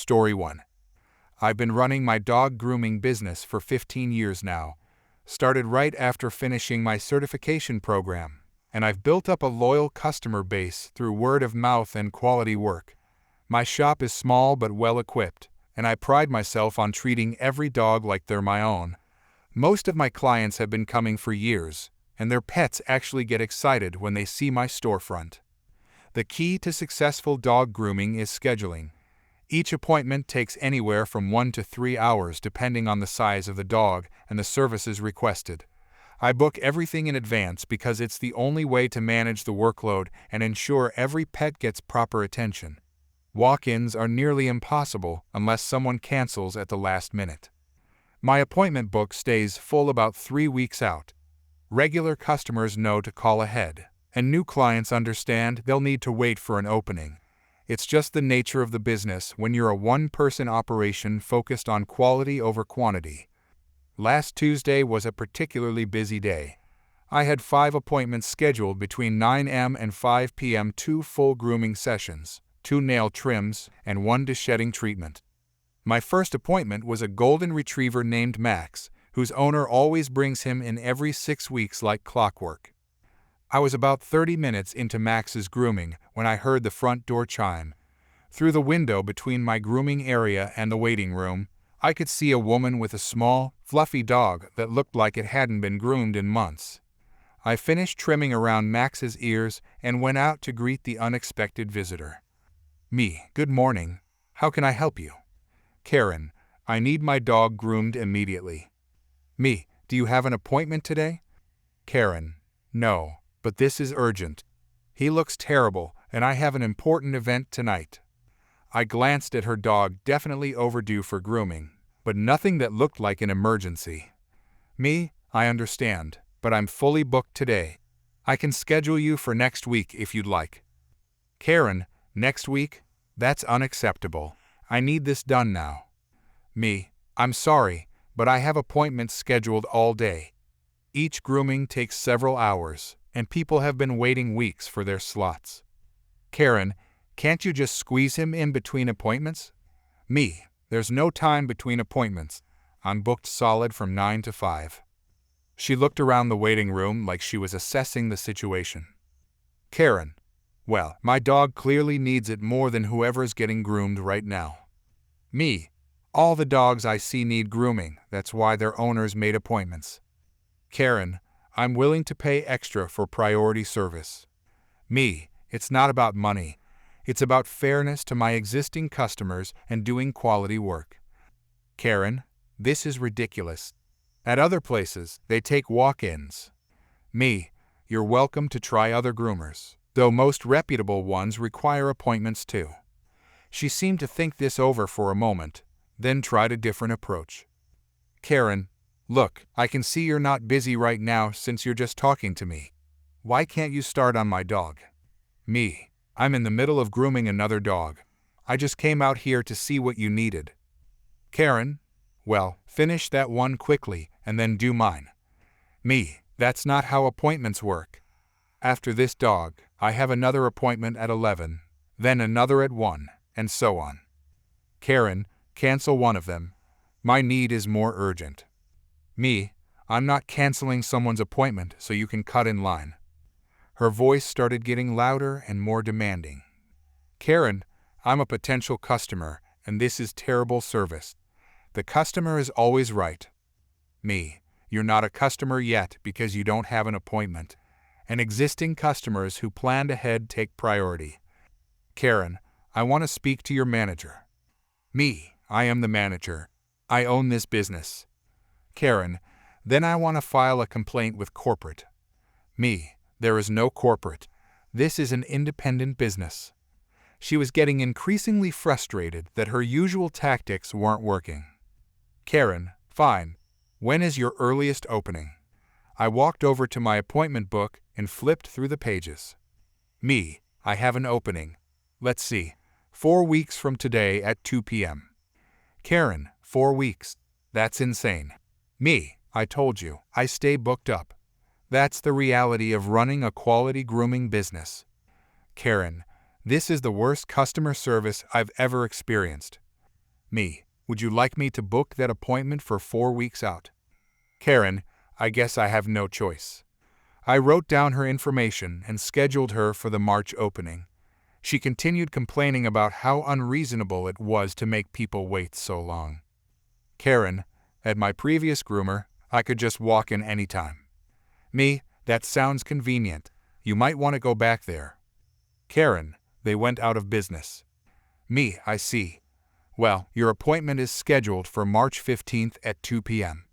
Story 1. I've been running my dog grooming business for 15 years now. Started right after finishing my certification program, and I've built up a loyal customer base through word of mouth and quality work. My shop is small but well equipped, and I pride myself on treating every dog like they're my own. Most of my clients have been coming for years, and their pets actually get excited when they see my storefront. The key to successful dog grooming is scheduling. Each appointment takes anywhere from 1 to 3 hours depending on the size of the dog and the services requested. I book everything in advance because it's the only way to manage the workload and ensure every pet gets proper attention. Walk-ins are nearly impossible unless someone cancels at the last minute. My appointment book stays full about 3 weeks out. Regular customers know to call ahead, and new clients understand they'll need to wait for an opening. It's just the nature of the business when you're a one-person operation focused on quality over quantity. Last Tuesday was a particularly busy day. I had 5 appointments scheduled between 9 a.m. and 5 p.m., 2 full grooming sessions, 2 nail trims, and 1 de-shedding treatment. My first appointment was a golden retriever named Max, whose owner always brings him in every 6 weeks like clockwork. I was about 30 minutes into Max's grooming when I heard the front door chime. Through the window between my grooming area and the waiting room, I could see a woman with a small, fluffy dog that looked like it hadn't been groomed in months. I finished trimming around Max's ears and went out to greet the unexpected visitor. Me, good morning. How can I help you? Karen, I need my dog groomed immediately. Me, do you have an appointment today? Karen, no. But this is urgent. He looks terrible, and I have an important event tonight. I glanced at her dog, definitely overdue for grooming, but nothing that looked like an emergency. Me, I understand, but I'm fully booked today. I can schedule you for next week if you'd like. Karen, next week? That's unacceptable. I need this done now. Me, I'm sorry, but I have appointments scheduled all day. Each grooming takes several hours, and people have been waiting weeks for their slots. Karen, can't you just squeeze him in between appointments? Me, there's no time between appointments. I'm booked solid from 9 to 5. She looked around the waiting room like she was assessing the situation. Karen, well, my dog clearly needs it more than whoever's getting groomed right now. Me, all the dogs I see need grooming, that's why their owners made appointments. Karen, I'm willing to pay extra for priority service. Me, it's not about money. It's about fairness to my existing customers and doing quality work. Karen, this is ridiculous. At other places, they take walk-ins. Me, you're welcome to try other groomers, though most reputable ones require appointments too. She seemed to think this over for a moment, then tried a different approach. Karen, look, I can see you're not busy right now since you're just talking to me. Why can't you start on my dog? Me, I'm in the middle of grooming another dog. I just came out here to see what you needed. Karen, well, finish that one quickly and then do mine. Me, that's not how appointments work. After this dog, I have another appointment at 11, then another at 1, and so on. Karen, cancel one of them. My need is more urgent. Me, I'm not canceling someone's appointment so you can cut in line. Her voice started getting louder and more demanding. Karen, I'm a potential customer, and this is terrible service. The customer is always right. Me, you're not a customer yet because you don't have an appointment, and existing customers who planned ahead take priority. Karen, I want to speak to your manager. Me, I am the manager. I own this business. Karen, then I want to file a complaint with corporate. Me, there is no corporate. This is an independent business. She was getting increasingly frustrated that her usual tactics weren't working. Karen, fine. When is your earliest opening? I walked over to my appointment book and flipped through the pages. Me, I have an opening. Let's see. 4 weeks from today at 2 p.m. Karen, 4 weeks. That's insane. Me, I told you, I stay booked up. That's the reality of running a quality grooming business. Karen, this is the worst customer service I've ever experienced. Me, would you like me to book that appointment for 4 weeks out? Karen, I guess I have no choice. I wrote down her information and scheduled her for the March opening. She continued complaining about how unreasonable it was to make people wait so long. Karen, at my previous groomer, I could just walk in anytime. Me, that sounds convenient. You might want to go back there. Karen, they went out of business. Me, I see. Well, your appointment is scheduled for March 15th at 2 p.m.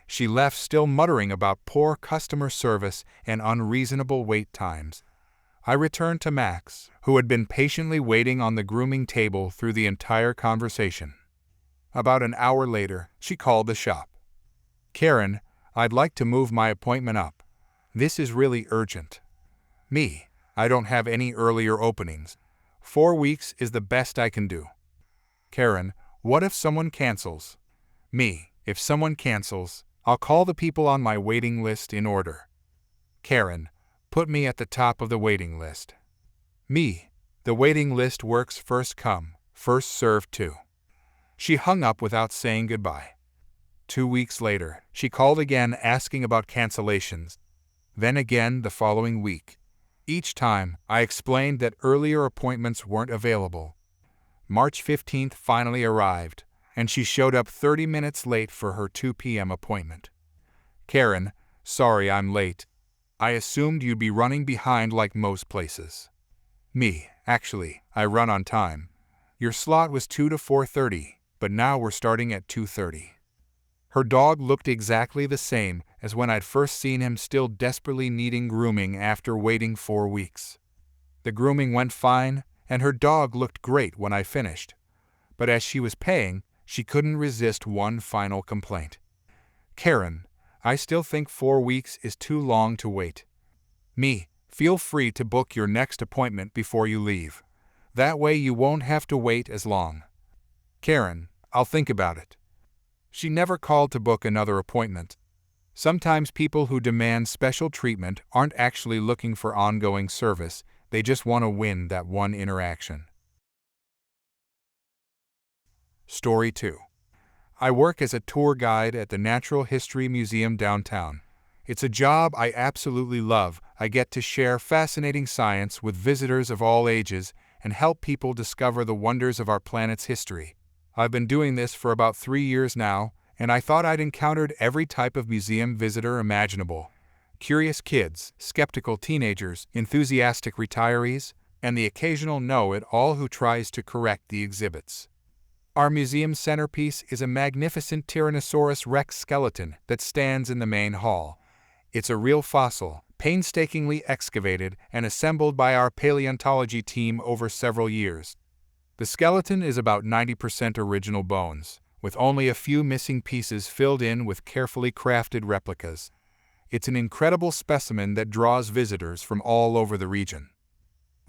She left still muttering about poor customer service and unreasonable wait times. I returned to Max, who had been patiently waiting on the grooming table through the entire conversation. About an hour later, she called the shop. Karen, I'd like to move my appointment up. This is really urgent. Me, I don't have any earlier openings. 4 weeks is the best I can do. Karen, what if someone cancels? Me, if someone cancels, I'll call the people on my waiting list in order. Karen, put me at the top of the waiting list. Me, the waiting list works first come, first served too. She hung up without saying goodbye. 2 weeks later, she called again asking about cancellations. Then again the following week. Each time, I explained that earlier appointments weren't available. March 15th finally arrived, and she showed up 30 minutes late for her 2 p.m. appointment. Karen, sorry I'm late. I assumed you'd be running behind like most places. Me, actually, I run on time. Your slot was 2 to 4:30, but now we're starting at 2:30. Her dog looked exactly the same as when I'd first seen him, still desperately needing grooming after waiting 4 weeks. The grooming went fine, and her dog looked great when I finished. But as she was paying, she couldn't resist one final complaint. Karen, I still think 4 weeks is too long to wait. Me, feel free to book your next appointment before you leave. That way you won't have to wait as long. Karen, I'll think about it. She never called to book another appointment. Sometimes people who demand special treatment aren't actually looking for ongoing service, they just want to win that one interaction. Story 2. I work as a tour guide at the Natural History Museum downtown. It's a job I absolutely love. I get to share fascinating science with visitors of all ages and help people discover the wonders of our planet's history. I've been doing this for about 3 years now, and I thought I'd encountered every type of museum visitor imaginable. Curious kids, skeptical teenagers, enthusiastic retirees, and the occasional know-it-all who tries to correct the exhibits. Our museum's centerpiece is a magnificent Tyrannosaurus rex skeleton that stands in the main hall. It's a real fossil, painstakingly excavated and assembled by our paleontology team over several years. The skeleton is about 90% original bones, with only a few missing pieces filled in with carefully crafted replicas. It's an incredible specimen that draws visitors from all over the region.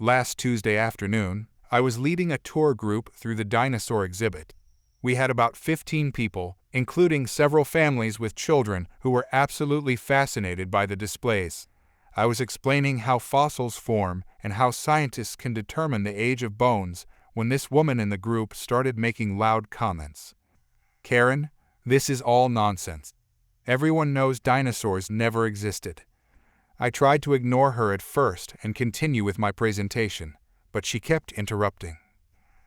Last Tuesday afternoon, I was leading a tour group through the dinosaur exhibit. We had about 15 people, including several families with children who were absolutely fascinated by the displays. I was explaining how fossils form and how scientists can determine the age of bones when this woman in the group started making loud comments. Karen, this is all nonsense. Everyone knows dinosaurs never existed. I tried to ignore her at first and continue with my presentation, but she kept interrupting.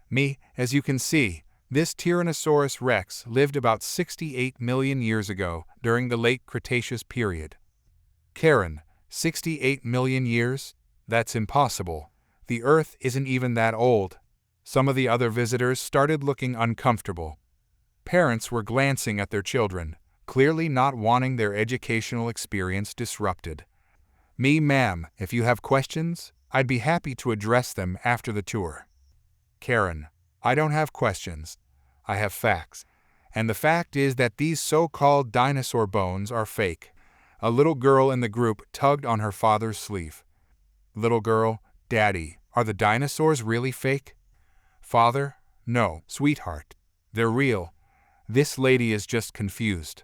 Me, as you can see, this Tyrannosaurus rex lived about 68 million years ago during the late Cretaceous period. Karen, 68 million years? That's impossible. The Earth isn't even that old. Some of the other visitors started looking uncomfortable. Parents were glancing at their children, clearly not wanting their educational experience disrupted. Me, ma'am, if you have questions, I'd be happy to address them after the tour. Karen, I don't have questions. I have facts. And the fact is that these so-called dinosaur bones are fake. A little girl in the group tugged on her father's sleeve. Little girl, Daddy, are the dinosaurs really fake? Father, no, sweetheart. They're real. This lady is just confused.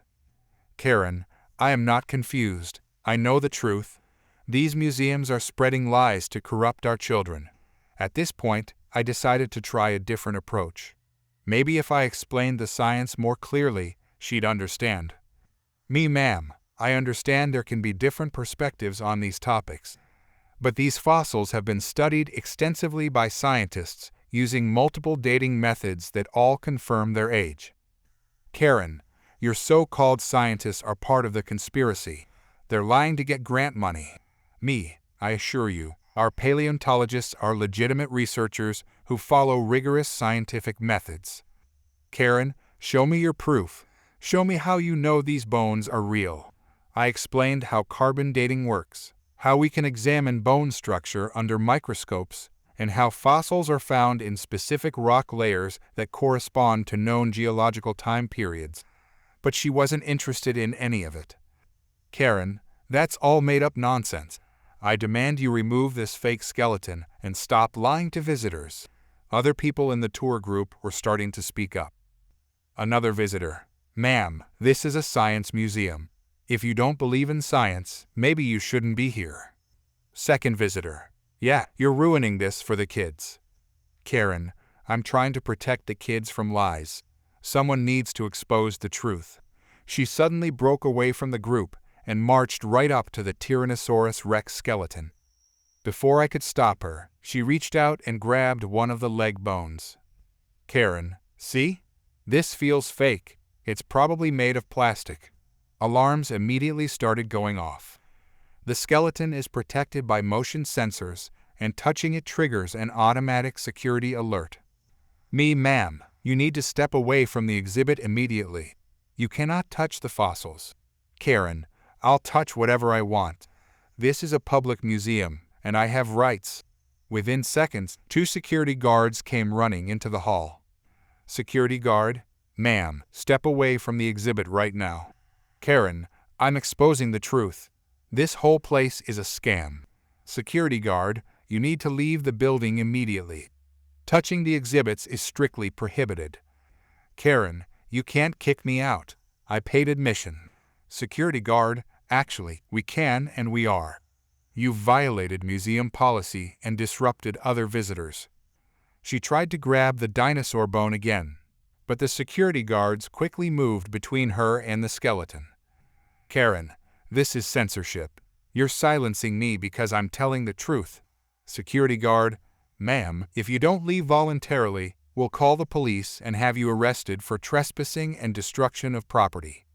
Karen, I am not confused. I know the truth. These museums are spreading lies to corrupt our children. At this point, I decided to try a different approach. Maybe if I explained the science more clearly, she'd understand. Me, ma'am, I understand there can be different perspectives on these topics. But these fossils have been studied extensively by scientists using multiple dating methods that all confirm their age. Karen, your so-called scientists are part of the conspiracy. They're lying to get grant money. Me, I assure you, our paleontologists are legitimate researchers who follow rigorous scientific methods. Karen, show me your proof. Show me how you know these bones are real. I explained how carbon dating works, how we can examine bone structure under microscopes, and how fossils are found in specific rock layers that correspond to known geological time periods. But she wasn't interested in any of it. Karen, that's all made-up nonsense. I demand you remove this fake skeleton and stop lying to visitors. Other people in the tour group were starting to speak up. Another visitor, ma'am, this is a science museum. If you don't believe in science, maybe you shouldn't be here. Second visitor, yeah, you're ruining this for the kids. Karen, I'm trying to protect the kids from lies. Someone needs to expose the truth. She suddenly broke away from the group and marched right up to the Tyrannosaurus Rex skeleton. Before I could stop her, she reached out and grabbed one of the leg bones. Karen, see? This feels fake. It's probably made of plastic. Alarms immediately started going off. The skeleton is protected by motion sensors, and touching it triggers an automatic security alert. Me, ma'am, you need to step away from the exhibit immediately. You cannot touch the fossils. Karen, I'll touch whatever I want. This is a public museum, and I have rights. Within seconds, 2 security guards came running into the hall. Security guard, ma'am, step away from the exhibit right now. Karen, I'm exposing the truth. This whole place is a scam. Security guard, you need to leave the building immediately. Touching the exhibits is strictly prohibited. Karen, you can't kick me out. I paid admission. Security guard, actually, we can and we are. You've violated museum policy and disrupted other visitors. She tried to grab the dinosaur bone again, but the security guards quickly moved between her and the skeleton. Karen, this is censorship. You're silencing me because I'm telling the truth. Security guard, ma'am, if you don't leave voluntarily, we'll call the police and have you arrested for trespassing and destruction of property.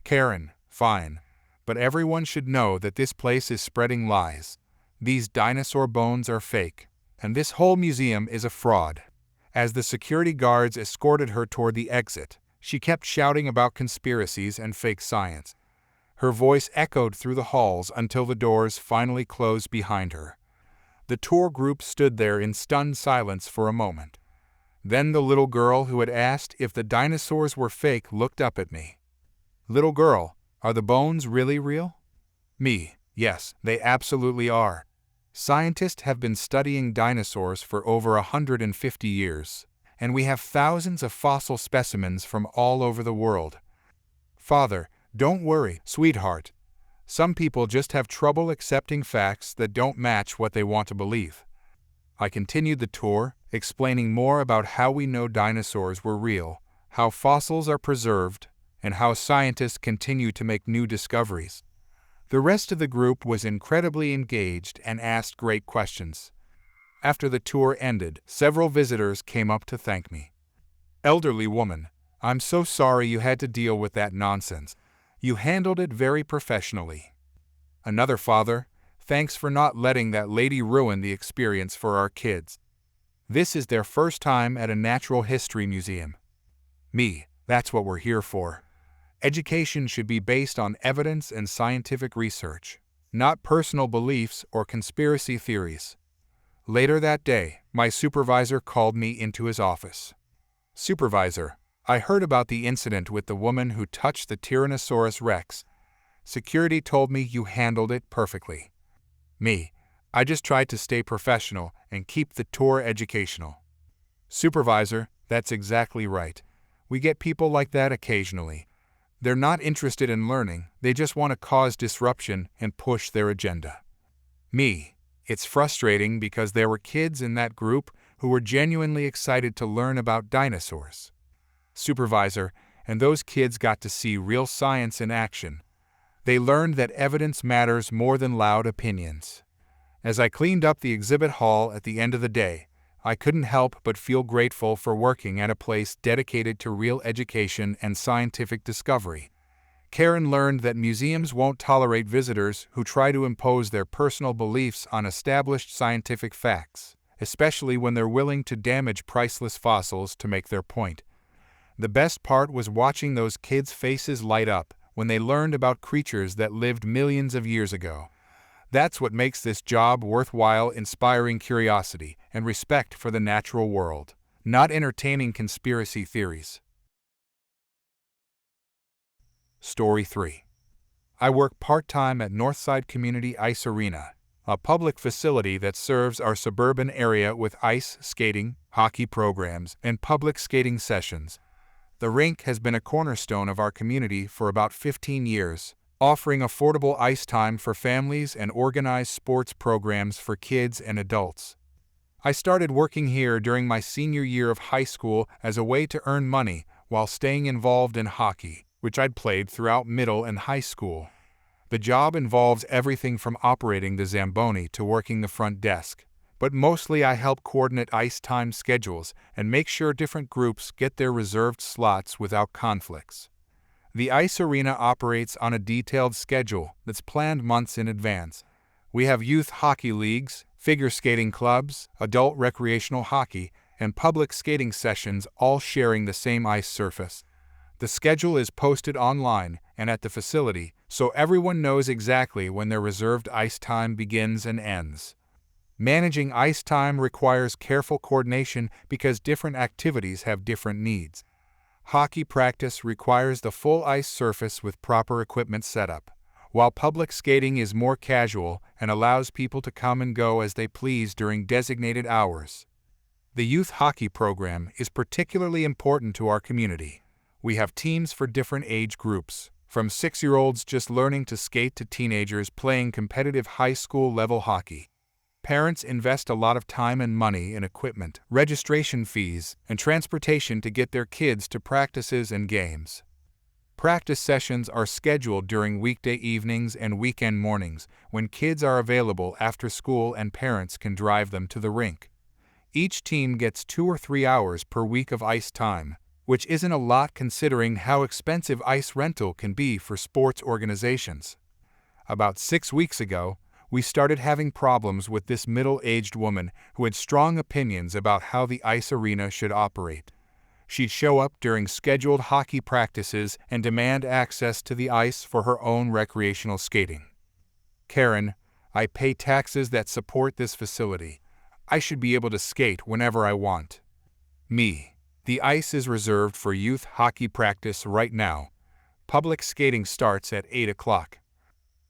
Karen, fine. But everyone should know that this place is spreading lies. These dinosaur bones are fake, and this whole museum is a fraud. As the security guards escorted her toward the exit, she kept shouting about conspiracies and fake science. Her voice echoed through the halls until the doors finally closed behind her. The tour group stood there in stunned silence for a moment. Then the little girl who had asked if the dinosaurs were fake looked up at me. Little girl, are the bones really real? Me, yes, they absolutely are. Scientists have been studying dinosaurs for over 150 years, and we have thousands of fossil specimens from all over the world. Father, don't worry, sweetheart. Some people just have trouble accepting facts that don't match what they want to believe. I continued the tour, explaining more about how we know dinosaurs were real, how fossils are preserved, and how scientists continue to make new discoveries. The rest of the group was incredibly engaged and asked great questions. After the tour ended, several visitors came up to thank me. Elderly woman, I'm so sorry you had to deal with that nonsense. You handled it very professionally. Another father, thanks for not letting that lady ruin the experience for our kids. This is their first time at a natural history museum. Me, that's what we're here for. Education should be based on evidence and scientific research, not personal beliefs or conspiracy theories. Later that day, my supervisor called me into his office. Supervisor, I heard about the incident with the woman who touched the Tyrannosaurus Rex. Security told me you handled it perfectly. Me, I just tried to stay professional and keep the tour educational. Supervisor, that's exactly right. We get people like that occasionally. They're not interested in learning, they just want to cause disruption and push their agenda. Me, it's frustrating because there were kids in that group who were genuinely excited to learn about dinosaurs. Supervisor, and those kids got to see real science in action. They learned that evidence matters more than loud opinions. As I cleaned up the exhibit hall at the end of the day, I couldn't help but feel grateful for working at a place dedicated to real education and scientific discovery. Karen learned that museums won't tolerate visitors who try to impose their personal beliefs on established scientific facts, especially when they're willing to damage priceless fossils to make their point. The best part was watching those kids' faces light up when they learned about creatures that lived millions of years ago. That's what makes this job worthwhile: inspiring curiosity and respect for the natural world, not entertaining conspiracy theories. Story 3. I work part-time at Northside Community Ice Arena, a public facility that serves our suburban area with ice skating, hockey programs, and public skating sessions. The rink has been a cornerstone of our community for about 15 years, offering affordable ice time for families and organized sports programs for kids and adults. I started working here during my senior year of high school as a way to earn money while staying involved in hockey, which I'd played throughout middle and high school. The job involves everything from operating the Zamboni to working the front desk, but mostly I help coordinate ice time schedules and make sure different groups get their reserved slots without conflicts. The ice arena operates on a detailed schedule that's planned months in advance. We have youth hockey leagues, figure skating clubs, adult recreational hockey, and public skating sessions, all sharing the same ice surface. The schedule is posted online and at the facility, so everyone knows exactly when their reserved ice time begins and ends. Managing ice time requires careful coordination because different activities have different needs. Hockey practice requires the full ice surface with proper equipment setup, while public skating is more casual and allows people to come and go as they please during designated hours. The youth hockey program is particularly important to our community. We have teams for different age groups, from 6-year-olds just learning to skate to teenagers playing competitive high school level hockey. Parents invest a lot of time and money in equipment, registration fees, and transportation to get their kids to practices and games. Practice sessions are scheduled during weekday evenings and weekend mornings when kids are available after school and parents can drive them to the rink. Each team gets 2 or 3 hours per week of ice time, which isn't a lot considering how expensive ice rental can be for sports organizations. About 6 weeks ago, we started having problems with this middle-aged woman who had strong opinions about how the ice arena should operate. She'd show up during scheduled hockey practices and demand access to the ice for her own recreational skating. Karen, I pay taxes that support this facility. I should be able to skate whenever I want. Me, the ice is reserved for youth hockey practice right now. Public skating starts at 8 o'clock.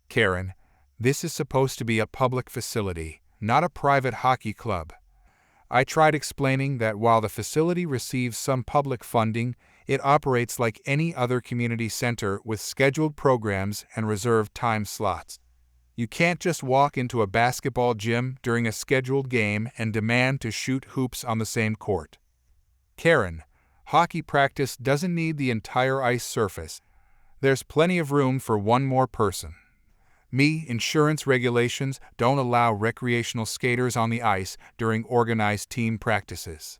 Karen, this is supposed to be a public facility, not a private hockey club. I tried explaining that while the facility receives some public funding, it operates like any other community center with scheduled programs and reserved time slots. You can't just walk into a basketball gym during a scheduled game and demand to shoot hoops on the same court. Karen, hockey practice doesn't need the entire ice surface. There's plenty of room for one more person. Me, insurance regulations don't allow recreational skaters on the ice during organized team practices.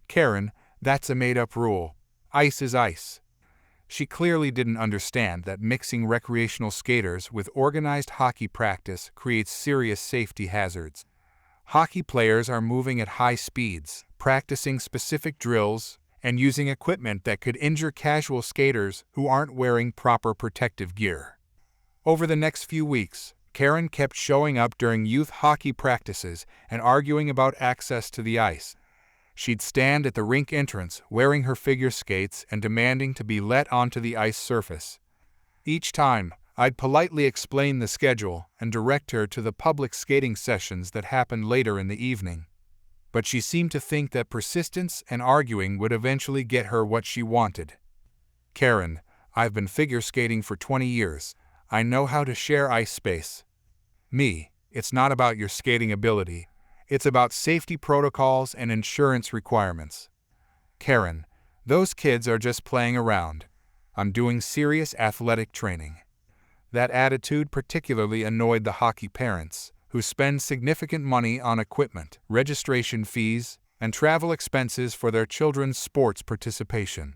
Karen, that's a made-up rule. Ice is ice. She clearly didn't understand that mixing recreational skaters with organized hockey practice creates serious safety hazards. Hockey players are moving at high speeds, practicing specific drills, and using equipment that could injure casual skaters who aren't wearing proper protective gear. Over the next few weeks, Karen kept showing up during youth hockey practices and arguing about access to the ice. She'd stand at the rink entrance wearing her figure skates and demanding to be let onto the ice surface. Each time, I'd politely explain the schedule and direct her to the public skating sessions that happened later in the evening. But she seemed to think that persistence and arguing would eventually get her what she wanted. Karen, I've been figure skating for 20 years. I know how to share ice space. Me, it's not about your skating ability. It's about safety protocols and insurance requirements. Karen, those kids are just playing around. I'm doing serious athletic training. That attitude particularly annoyed the hockey parents, who spend significant money on equipment, registration fees, and travel expenses for their children's sports participation.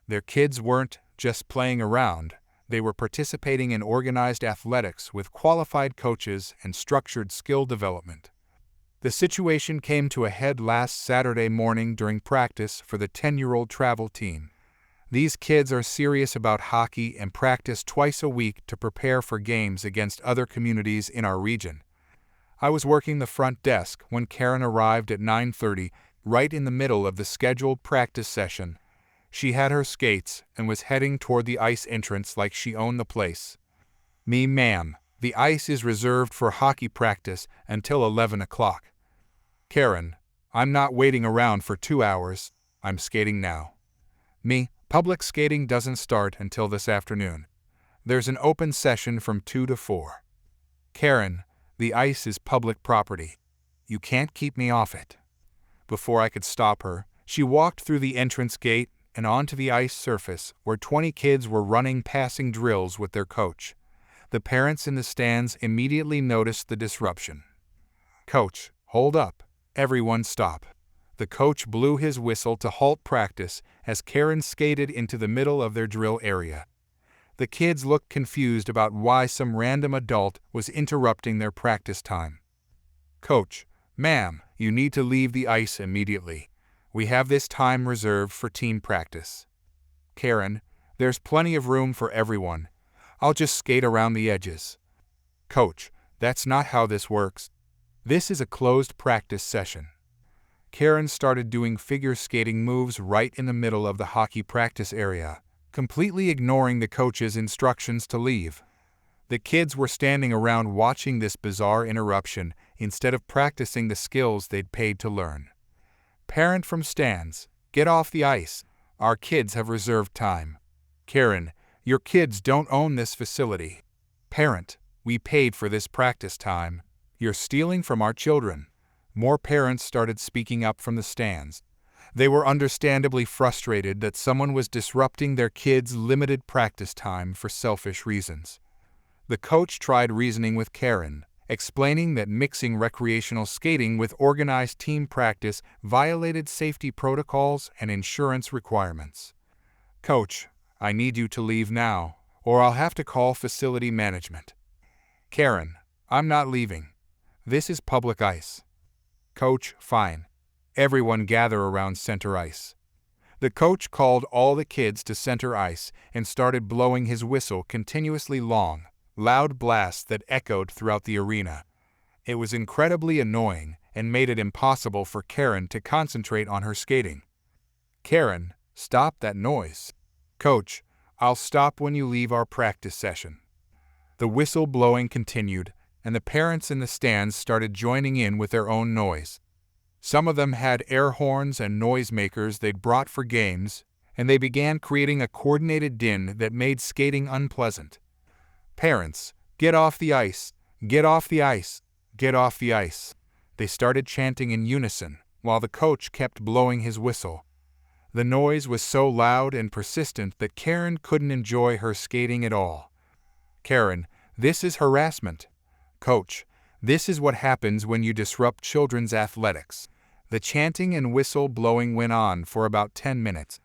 Their kids weren't just playing around, they were participating in organized athletics with qualified coaches and structured skill development. The situation came to a head last Saturday morning during practice for the 10-year-old travel team. These kids are serious about hockey and practice twice a week to prepare for games against other communities in our region. I was working the front desk when Karen arrived at 9:30, right in the middle of the scheduled practice session. She had her skates and was heading toward the ice entrance like she owned the place. Ma'am, the ice is reserved for hockey practice until 11 o'clock. Karen, I'm not waiting around for 2 hours. I'm skating now. Public skating doesn't start until this afternoon. There's an open session from 2 to 4. Karen, the ice is public property. You can't keep me off it. Before I could stop her, she walked through the entrance gate and onto the ice surface where 20 kids were running passing drills with their coach. The parents in the stands immediately noticed the disruption. Coach, hold up. Everyone stop. The coach blew his whistle to halt practice as Karen skated into the middle of their drill area. The kids looked confused about why some random adult was interrupting their practice time. Coach, ma'am, you need to leave the ice immediately. We have this time reserved for team practice. Karen, there's plenty of room for everyone. I'll just skate around the edges. Coach, that's not how this works. This is a closed practice session. Karen started doing figure skating moves right in the middle of the hockey practice area, completely ignoring the coach's instructions to leave. The kids were standing around watching this bizarre interruption instead of practicing the skills they'd paid to learn. Parent from stands, get off the ice. Our kids have reserved time. Karen, your kids don't own this facility. Parent, we paid for this practice time. You're stealing from our children. More parents started speaking up from the stands. They were understandably frustrated that someone was disrupting their kids' limited practice time for selfish reasons. The coach tried reasoning with Karen, explaining that mixing recreational skating with organized team practice violated safety protocols and insurance requirements. Coach, I need you to leave now, or I'll have to call facility management. Karen, I'm not leaving. This is public ice. Coach, fine. Everyone gather around center ice. The coach called all the kids to center ice and started blowing his whistle continuously long, loud blasts that echoed throughout the arena. It was incredibly annoying and made it impossible for Karen to concentrate on her skating. Karen, stop that noise. Coach, I'll stop when you leave our practice session. The whistle blowing continued, and the parents in the stands started joining in with their own noise. Some of them had air horns and noisemakers they'd brought for games, and they began creating a coordinated din that made skating unpleasant. Parents, get off the ice, get off the ice, get off the ice. They started chanting in unison, while the coach kept blowing his whistle. The noise was so loud and persistent that Karen couldn't enjoy her skating at all. Karen, this is harassment. Coach, this is what happens when you disrupt children's athletics. The chanting and whistle blowing went on for about 10 minutes.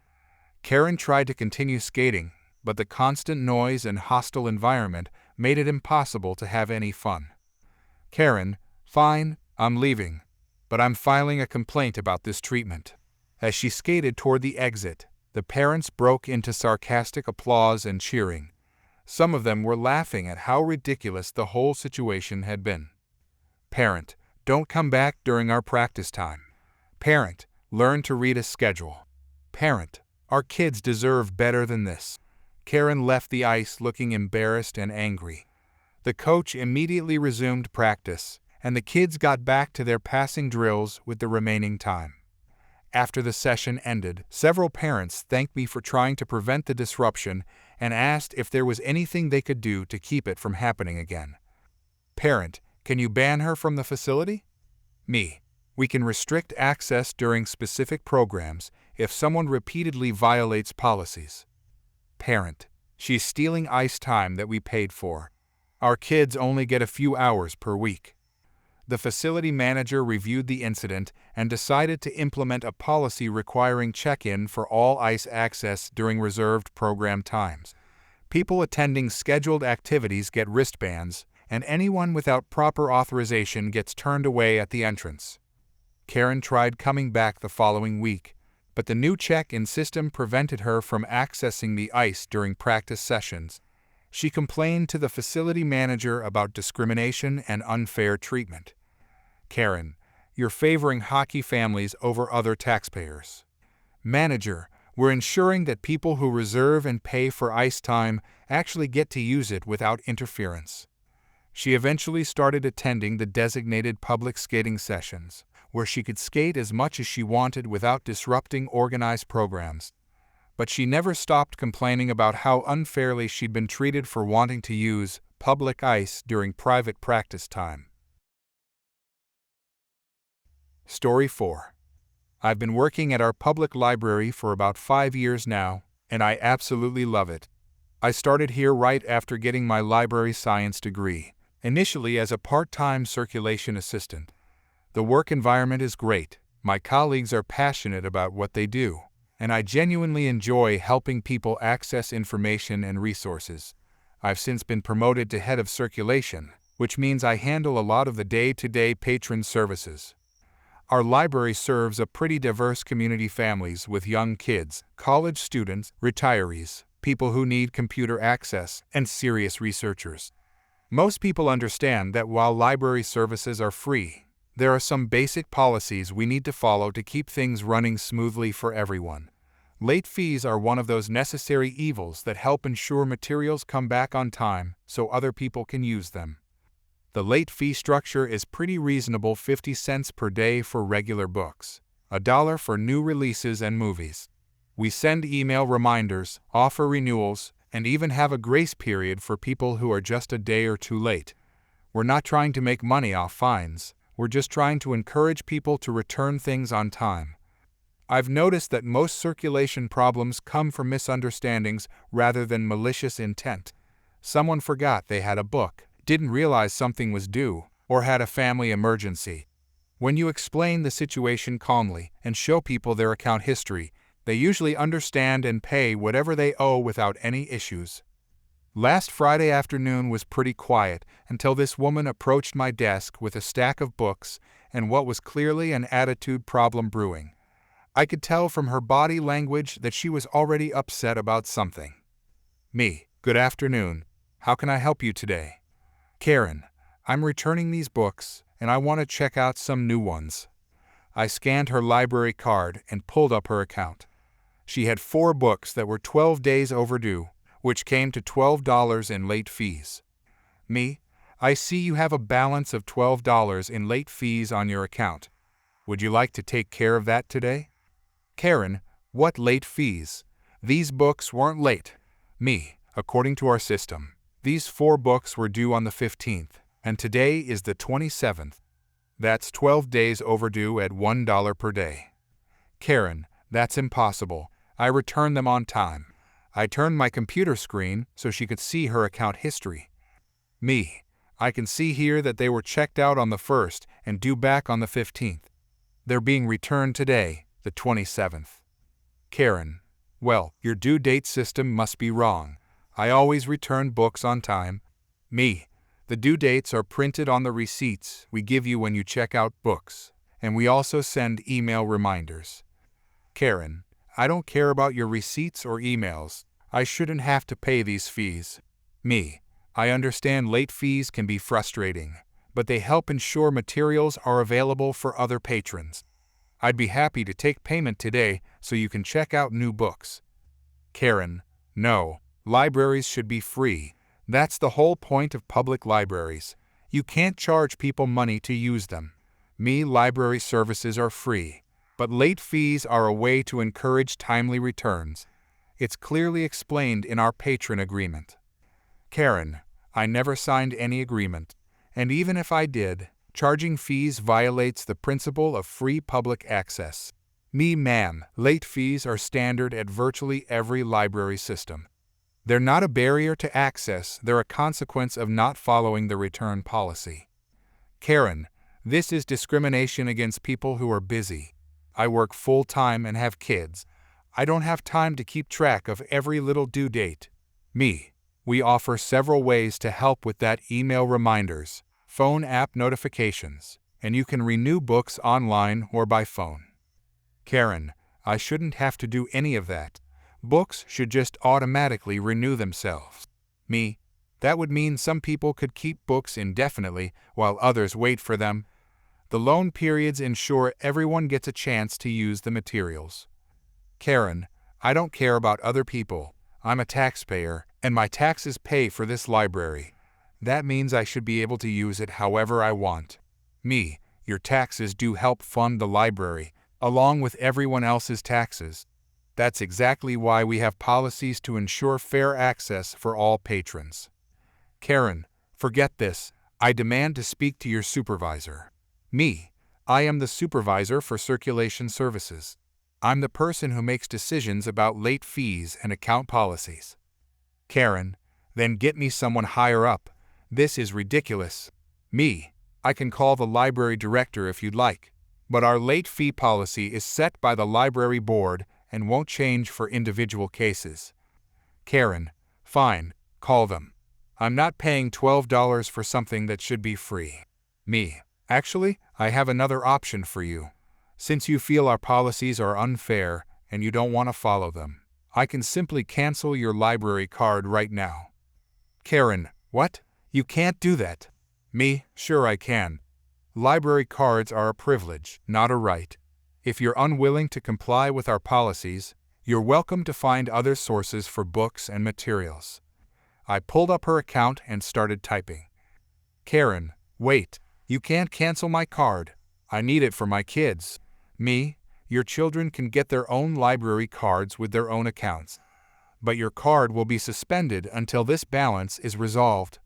Karen tried to continue skating, but the constant noise and hostile environment made it impossible to have any fun. Karen, fine, I'm leaving, but I'm filing a complaint about this treatment. As she skated toward the exit, the parents broke into sarcastic applause and cheering. Some of them were laughing at how ridiculous the whole situation had been. Parent, don't come back during our practice time. Parent, learn to read a schedule. Parent, our kids deserve better than this. Karen left the ice looking embarrassed and angry. The coach immediately resumed practice, and the kids got back to their passing drills with the remaining time. After the session ended, several parents thanked me for trying to prevent the disruption and asked if there was anything they could do to keep it from happening again. Parent, can you ban her from the facility? Me, We can restrict access during specific programs if someone repeatedly violates policies. Parent: she's stealing ice time that we paid for. Our kids only get a few hours per week. The facility manager reviewed the incident and decided to implement a policy requiring check-in for all ICE access during reserved program times. People attending scheduled activities get wristbands, and anyone without proper authorization gets turned away at the entrance. Karen tried coming back the following week, but the new check-in system prevented her from accessing the ICE during practice sessions. She complained to the facility manager about discrimination and unfair treatment. Karen: you're favoring hockey families over other taxpayers. Manager: we're ensuring that people who reserve and pay for ice time actually get to use it without interference. She eventually started attending the designated public skating sessions, where she could skate as much as she wanted without disrupting organized programs. But she never stopped complaining about how unfairly she'd been treated for wanting to use public ice during private practice time. Story 4. I've been working at our public library for about 5 years now, and I absolutely love it. I started here right after getting my library science degree, initially as a part-time circulation assistant. The work environment is great, my colleagues are passionate about what they do, and I genuinely enjoy helping people access information and resources. I've since been promoted to head of circulation, which means I handle a lot of the day-to-day patron services. Our library serves a pretty diverse community: families with young kids, college students, retirees, people who need computer access, and serious researchers. Most people understand that while library services are free, there are some basic policies we need to follow to keep things running smoothly for everyone. Late fees are one of those necessary evils that help ensure materials come back on time so other people can use them. The late fee structure is pretty reasonable: 50 cents per day for regular books, $1 for new releases and movies. We send email reminders, offer renewals, and even have a grace period for people who are just a day or two late. We're not trying to make money off fines, we're just trying to encourage people to return things on time. I've noticed that most circulation problems come from misunderstandings rather than malicious intent. Someone forgot they had a book, didn't realize something was due, or had a family emergency. When you explain the situation calmly and show people their account history, they usually understand and pay whatever they owe without any issues. Last Friday afternoon was pretty quiet until this woman approached my desk with a stack of books and what was clearly an attitude problem brewing. I could tell from her body language that she was already upset about something. Me: good afternoon. How can I help you today? Karen: I'm returning these books and I want to check out some new ones. I scanned her library card and pulled up her account. She had 4 books that were 12 days overdue, which came to $12 in late fees. Me: I see you have a balance of $12 in late fees on your account. Would you like to take care of that today? Karen: what late fees? These books weren't late. Me: according to our system, these 4 books were due on the 15th, and today is the 27th. That's 12 days overdue at $1 per day. Karen: that's impossible. I returned them on time. I turned my computer screen so she could see her account history. Me: I can see here that they were checked out on the 1st and due back on the 15th. They're being returned today, the 27th. Karen: well, your due date system must be wrong. I always return books on time. Me: the due dates are printed on the receipts we give you when you check out books, and we also send email reminders. Karen: I don't care about your receipts or emails. I shouldn't have to pay these fees. Me: I understand late fees can be frustrating, but they help ensure materials are available for other patrons. I'd be happy to take payment today so you can check out new books. Karen: no, libraries should be free. That's the whole point of public libraries. You can't charge people money to use them. Me: library services are free, but late fees are a way to encourage timely returns. It's clearly explained in our patron agreement. Karen: I never signed any agreement, and even if I did, Charging fees violates the principle of free public access. Me, ma'am, late fees are standard at virtually every library system. They're not a barrier to access, they're a consequence of not following the return policy. Karen, this is discrimination against people who are busy. I work full-time and have kids. I don't have time to keep track of every little due date. Me, we offer several ways to help with that: email reminders, phone app notifications, and you can renew books online or by phone. Karen, I shouldn't have to do any of that. Books should just automatically renew themselves. Me, that would mean some people could keep books indefinitely while others wait for them. The loan periods ensure everyone gets a chance to use the materials. Karen, I don't care about other people. I'm a taxpayer, and my taxes pay for this library. That means I should be able to use it however I want. Me, your taxes do help fund the library, along with everyone else's taxes. That's exactly why we have policies to ensure fair access for all patrons. Karen, forget this. I demand to speak to your supervisor. Me, I am the supervisor for circulation services. I'm the person who makes decisions about late fees and account policies. Karen, then get me someone higher up. This is ridiculous. Me, I can call the library director if you'd like, but our late fee policy is set by the library board and won't change for individual cases. Karen, fine, call them. I'm not paying $12 for something that should be free. Me, actually, I have another option for you. Since you feel our policies are unfair and you don't want to follow them, I can simply cancel your library card right now. Karen, what? You can't do that. Me, sure I can. Library cards are a privilege, not a right. If you're unwilling to comply with our policies, you're welcome to find other sources for books and materials. I pulled up her account and started typing. Karen, wait, you can't cancel my card. I need it for my kids. Me, your children can get their own library cards with their own accounts. But your card will be suspended until this balance is resolved.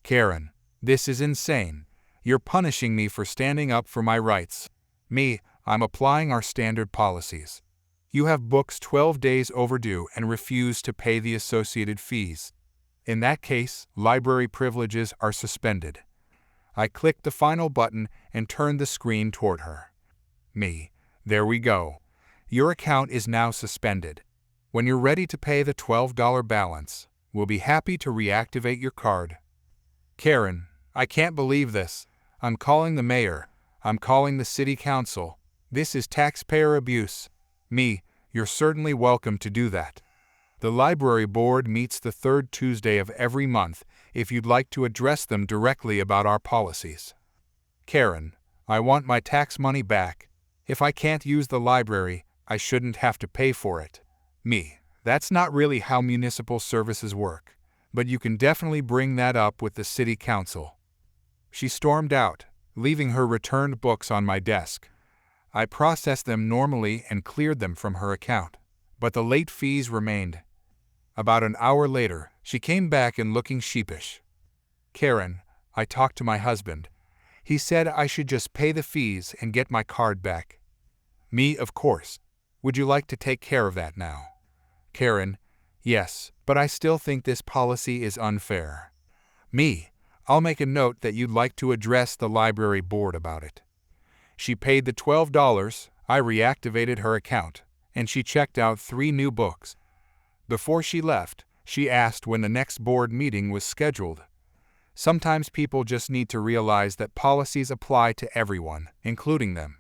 Karen, this is insane. You're punishing me for standing up for my rights. Me, I'm applying our standard policies. You have books 12 days overdue and refuse to pay the associated fees. In that case, library privileges are suspended. I clicked the final button and turned the screen toward her. Me, there we go. Your account is now suspended. When you're ready to pay the $12 balance, we'll be happy to reactivate your card. Karen, I can't believe this. I'm calling the mayor. I'm calling the city council. This is taxpayer abuse. Me, you're certainly welcome to do that. The library board meets the third Tuesday of every month if you'd like to address them directly about our policies. Karen, I want my tax money back. If I can't use the library, I shouldn't have to pay for it. Me, that's not really how municipal services work, but you can definitely bring that up with the city council. She stormed out, leaving her returned books on my desk. I processed them normally and cleared them from her account, but the late fees remained. About an hour later, she came back and looking sheepish. Karen, I talked to my husband. He said I should just pay the fees and get my card back. Me, of course. Would you like to take care of that now? Karen, yes, but I still think this policy is unfair. Me, I'll make a note that you'd like to address the library board about it. She paid the $12, I reactivated her account, and she checked out 3 new books. Before she left, she asked when the next board meeting was scheduled. Sometimes people just need to realize that policies apply to everyone, including them.